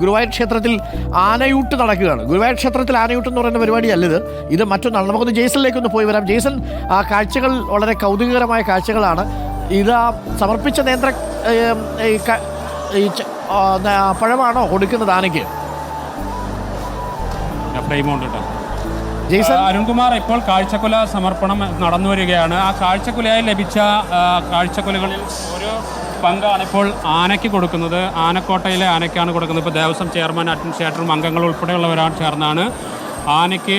ഗുരുവായൂർ ക്ഷേത്രത്തിൽ ആനയൂട്ട് നടക്കുകയാണ്. ഗുരുവായൂർ ക്ഷേത്രത്തിൽ ആനയൂട്ട് എന്ന് പറയുന്ന പരിപാടിയല്ല ഇത് മറ്റൊന്നാണ്. നമുക്കൊന്ന് ജെയ്സണിലേക്കൊന്ന് പോയി വരാം. ജെയ്സൺ, ആ കാഴ്ചകൾ വളരെ കൗതുകകരമായ കാഴ്ചകളാണ്. ഇത് സമർപ്പിച്ച നേന്ത്ര പഴമാണോ കൊടുക്കുന്നത് ആനയ്ക്ക്? അരുൺകുമാർ, ഇപ്പോൾ കാഴ്ചക്കുല സമർപ്പണം നടന്നു വരികയാണ്. ആ കാഴ്ചക്കുലയായി ലഭിച്ച കാഴ്ചക്കുലകളിൽ ഒരു പങ്കാണ് ഇപ്പോൾ ആനയ്ക്ക് കൊടുക്കുന്നത്. ആനക്കോട്ടയിലെ ആനയ്ക്കാണ് കൊടുക്കുന്നത്. ഇപ്പോൾ ദേവസ്വം ചെയർമാൻ, അഡ്മിനിസ്ട്രേറ്ററും അംഗങ്ങൾ ഉൾപ്പെടെയുള്ളവരാണ് ചേർന്നാണ് ആനയ്ക്ക്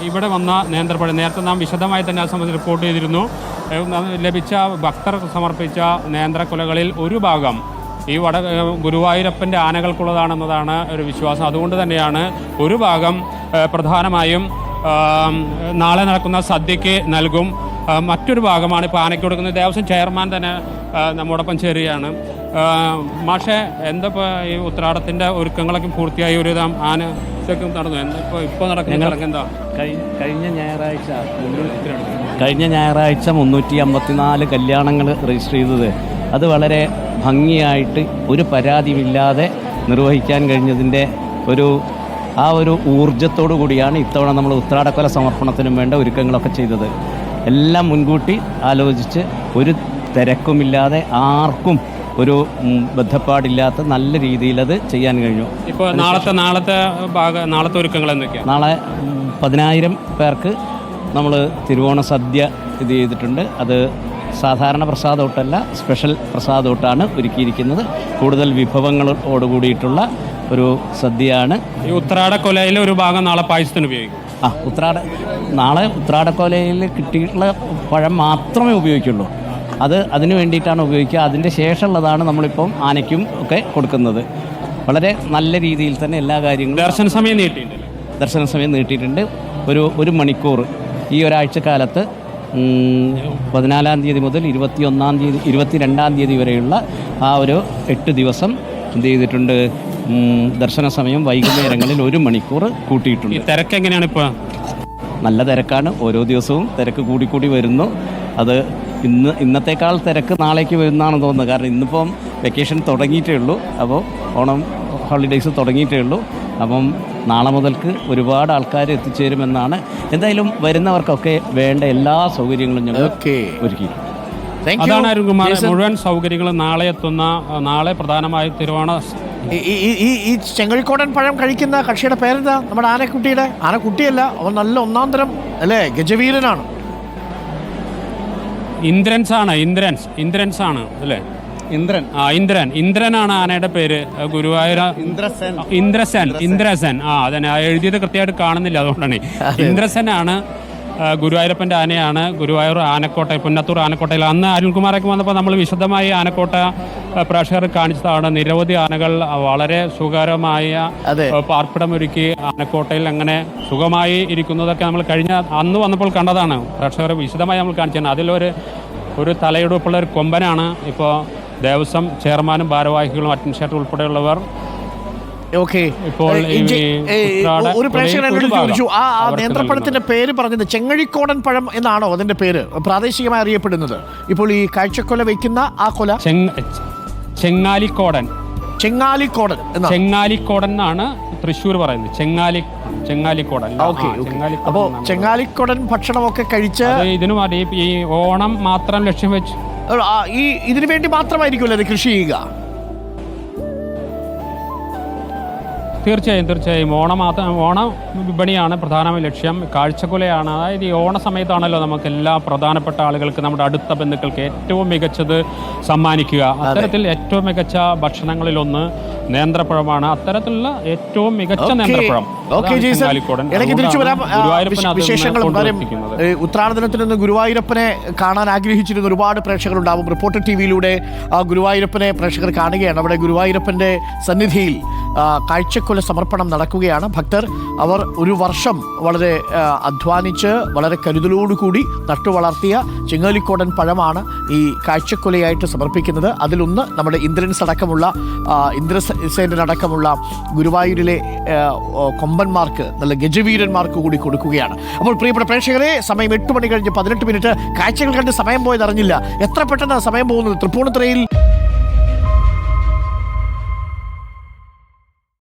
ഇവിടെ വന്ന നേന്ത്രപ്പഴം. നേരത്തെ നാം വിശദമായി തന്നെ ആ സംബന്ധിച്ച് റിപ്പോർട്ട് ചെയ്തിരുന്നു. ലഭിച്ച ഭക്തർ സമർപ്പിച്ച നേന്ത്രക്കുലകളിൽ ഒരു ഭാഗം ഈ ഗുരുവായൂരപ്പൻ്റെ ആനകൾക്കുള്ളതാണെന്നതാണ് ഒരു വിശ്വാസം. അതുകൊണ്ട് തന്നെയാണ് ഒരു ഭാഗം പ്രധാനമായും നാളെ നടക്കുന്ന സദ്യയ്ക്ക് നൽകും. മറ്റൊരു ഭാഗമാണ് ഇപ്പോൾ ആനയ്ക്ക് കൊടുക്കുന്നത്. ദേവസ്വം ചെയർമാൻ തന്നെ നമ്മോടൊപ്പം ചേരുകയാണ്. മാഷെ, എന്താ ഈ ഉത്രാടത്തിൻ്റെ ഒരുക്കങ്ങളൊക്കെ പൂർത്തിയായി ഒരു ആന നടന്നു? ഇപ്പോൾ നടക്കുന്ന ചടങ്ങ് എന്താ? കഴിഞ്ഞ ഞായറാഴ്ച 354 കല്യാണങ്ങൾ രജിസ്റ്റർ ചെയ്തത്. അത് വളരെ ഭംഗിയായിട്ട് ഒരു പരാതിയുമില്ലാതെ നിർവഹിക്കാൻ കഴിഞ്ഞതിൻ്റെ ഒരു ഊർജ്ജത്തോടു കൂടിയാണ് ഇത്തവണ നമ്മൾ ഉത്രാടക്കൊല സമർപ്പണത്തിനും വേണ്ട ഒരുക്കങ്ങളൊക്കെ ചെയ്തത്. എല്ലാം മുൻകൂട്ടി ആലോചിച്ച് ഒരു തിരക്കുമില്ലാതെ ആർക്കും ഒരു ബന്ധപ്പാടില്ലാത്ത നല്ല രീതിയിൽ അത് ചെയ്യാൻ കഴിഞ്ഞു. ഇപ്പോൾ നാളത്തെ ഒരുക്കങ്ങൾ എന്തൊക്കെയാണ്? നാളെ 10,000 പേർക്ക് നമ്മൾ തിരുവോണ സദ്യ ഇത് ചെയ്തിട്ടുണ്ട്. അത് സാധാരണ പ്രസാദോട്ടല്ല, സ്പെഷ്യൽ പ്രസാദോട്ടാണ് ഒരുക്കിയിരിക്കുന്നത്. കൂടുതൽ വിഭവങ്ങളോടുകൂടിയിട്ടുള്ള ഒരു സദ്യയാണ്. ഈ ഉത്രാടക്കൊലയിൽ ഒരു ഭാഗം നാളെ പായസത്തിന് ഉപയോഗിക്കും. നാളെ ഉത്രാടക്കൊലയിൽ കിട്ടിയിട്ടുള്ള പഴം മാത്രമേ ഉപയോഗിക്കുള്ളൂ. അതിന് വേണ്ടിയിട്ടാണ് ഉപയോഗിക്കുക. അതിൻ്റെ ശേഷമുള്ളതാണ് നമ്മളിപ്പം ആനയ്ക്കും ഒക്കെ കൊടുക്കുന്നത്. വളരെ നല്ല രീതിയിൽ തന്നെ എല്ലാ കാര്യങ്ങളും. ദർശന സമയം നീട്ടിയിട്ടുണ്ട്. ഒരു മണിക്കൂർ ഈ ഒരാഴ്ചക്കാലത്ത് 14-ാം തീയതി മുതൽ 22-ാം തീയതി വരെയുള്ള ആ ഒരു 8 ദിവസം എന്ത് ചെയ്തിട്ടുണ്ട്, ദർശന സമയം വൈകുന്നേരങ്ങളിൽ 1 മണിക്കൂർ കൂട്ടിയിട്ടുണ്ട്. തിരക്ക് എങ്ങനെയാണ് ഇപ്പോൾ? നല്ല തിരക്കാണ്. ഓരോ ദിവസവും തിരക്ക് കൂടിക്കൂടി വരുന്നു. അത് ഇന്നത്തേക്കാൾ തിരക്ക് നാളേക്ക് വരുന്നതാണെന്ന് തോന്നുന്നത്. കാരണം ഇന്നിപ്പം വെക്കേഷൻ തുടങ്ങിയിട്ടേ ഉള്ളൂ. അപ്പോൾ ഓണം ഹോളിഡേയ്സ് തുടങ്ങിയിട്ടേ ഉള്ളൂ. അപ്പം നാളെ മുതൽക്ക് ഒരുപാട് ആൾക്കാർ എത്തിച്ചേരുമെന്നാണ്. എന്തായാലും വരുന്നവർക്കൊക്കെ വേണ്ട എല്ലാ സൗകര്യങ്ങളും ഞങ്ങൾ ഒരുക്കിയിട്ടുണ്ട്. അതാണ് അരുൺകുമാർ, മുഴുവൻ സൗകര്യങ്ങളും നാളെ പ്രധാനമായും തിരുവോണ ഈ ചെങ്ങഴിക്കോടൻ പഴം കഴിക്കുന്ന കക്ഷിയുടെ പേരെന്താ? നമ്മുടെ ആനക്കുട്ടിയല്ല, അവൻ നല്ല ഒന്നാന്തരം അല്ലേ, ഗജവീരനാണ്. ഇന്ദ്രൻസ് ആണ് അല്ലേ? ഇന്ദ്രനാണ് ആനയുടെ പേര്. ഗുരുവായൂർ ഇന്ദ്രസൻ. അതന്നെ എഴുതിയത് കൃത്യമായിട്ട് കാണുന്നില്ല, അതുകൊണ്ടാണ്. ഇന്ദ്രസനാണ് ഗുരുവായൂരപ്പൻ്റെ ആനയാണ്. ഗുരുവായൂർ പുന്നത്തൂർ ആനക്കോട്ടയിൽ അന്ന് അരുൺകുമാറൊക്കെ വന്നപ്പോൾ നമ്മൾ വിശദമായി ആനക്കോട്ട പ്രേക്ഷകർ കാണിച്ചതാണ്. നിരവധി ആനകൾ വളരെ സുഖകരമായ പാർപ്പിടമൊരുക്കി ആനക്കോട്ടയിൽ അങ്ങനെ സുഖമായി ഇരിക്കുന്നതൊക്കെ നമ്മൾ അന്ന് വന്നപ്പോൾ കണ്ടതാണ്. പ്രേക്ഷകർ വിശദമായി നമ്മൾ കാണിച്ചാണ്. അതിലൊരു തലയെടുപ്പുള്ള ഒരു കൊമ്പനാണ് ഇപ്പോൾ ദേവസ്വം ചെയർമാനും ഭാരവാഹികളും അഡ്മിനിസ്ട്രേറ്റർ ഉൾപ്പെടെയുള്ളവർ. ഒരു പ്രേക്ഷകൻ എന്നോട് ചോദിച്ചു, ആ നേന്ത്രപ്പഴത്തിന്റെ പേര് പറഞ്ഞത് ചെങ്ങഴിക്കോടൻ പഴം എന്നാണോ അതിന്റെ പേര് പ്രാദേശികമായി അറിയപ്പെടുന്നത്? ഇപ്പോൾ ഈ കാഴ്ചക്കൊല വയ്ക്കുന്ന ആ കൊല ചെങ്ങാലിക്കോടൻ എന്നാണ് തൃശ്ശൂർ പറയുന്നത്. ചെങ്ങാലിക്കോടൻ. അപ്പോ ചെങ്ങാലിക്കോടൻ ഭക്ഷണമൊക്കെ കഴിച്ച് ഇതിനും ഈ ഓണം മാത്രം ലക്ഷ്യം വെച്ച് ഇതിനു വേണ്ടി മാത്രമായിരിക്കുമല്ലോ അത് കൃഷി ചെയ്യുക? തീർച്ചയായും ഓണ വിപണിയാണ് പ്രധാനമായ ലക്ഷ്യം. കാഴ്ചക്കുലയാണ്. അതായത് ഈ ഓണ സമയത്താണല്ലോ നമുക്ക് എല്ലാ പ്രധാനപ്പെട്ട ആളുകൾക്ക്, നമ്മുടെ അടുത്ത ബന്ധുക്കൾക്ക് ഏറ്റവും മികച്ചത് സമ്മാനിക്കുക. അത്തരത്തിൽ ഏറ്റവും മികച്ച ഭക്ഷണങ്ങളിലൊന്ന് നേന്ത്രപ്പഴമാണ്. അത്തരത്തിലുള്ള ഏറ്റവും മികച്ച നേന്ത്രപ്പഴം. ഉത്രാടദിനത്തിൽ നിന്ന് ഗുരുവായൂരപ്പനെ കാണാൻ ആഗ്രഹിച്ചിരുന്ന ഒരുപാട് പ്രേക്ഷകരുണ്ടാവും. റിപ്പോർട്ടർ ടിവിയിലൂടെ ഗുരുവായൂരപ്പനെ പ്രേക്ഷകർ കാണുകയാണ്. അവിടെ ഗുരുവായൂരപ്പന്റെ സന്നിധിയിൽ കാഴ്ചക്കൊല സമർപ്പണം നടക്കുകയാണ്. ഭക്തർ അവർ ഒരു വർഷം വളരെ അധ്വാനിച്ച് വളരെ കരുതലോടുകൂടി നട്ടുവളർത്തിയ ചെങ്ങാലിക്കോടൻ പഴമാണ് ഈ കാഴ്ചക്കൊലയായിട്ട് സമർപ്പിക്കുന്നത്. അതിലൊന്ന് നമ്മുടെ ഇന്ദ്രസേനടക്കമുള്ള ഗുരുവായൂരിലെ കൊമ്പന്മാർക്ക്, നല്ല ഗജവീരന്മാർക്ക് കൂടി കൊടുക്കുകയാണ്. അപ്പോൾ പ്രിയപ്പെട്ട പ്രേക്ഷകരെ, സമയം 8 മണി കഴിഞ്ഞ് 18 മിനിറ്റ്. കാഴ്ചകൾ കണ്ട് സമയം പോയത് അറിഞ്ഞില്ല. എത്ര പെട്ടെന്ന് സമയം പോകുന്നത്. തൃപ്പൂണിത്തുറയിൽ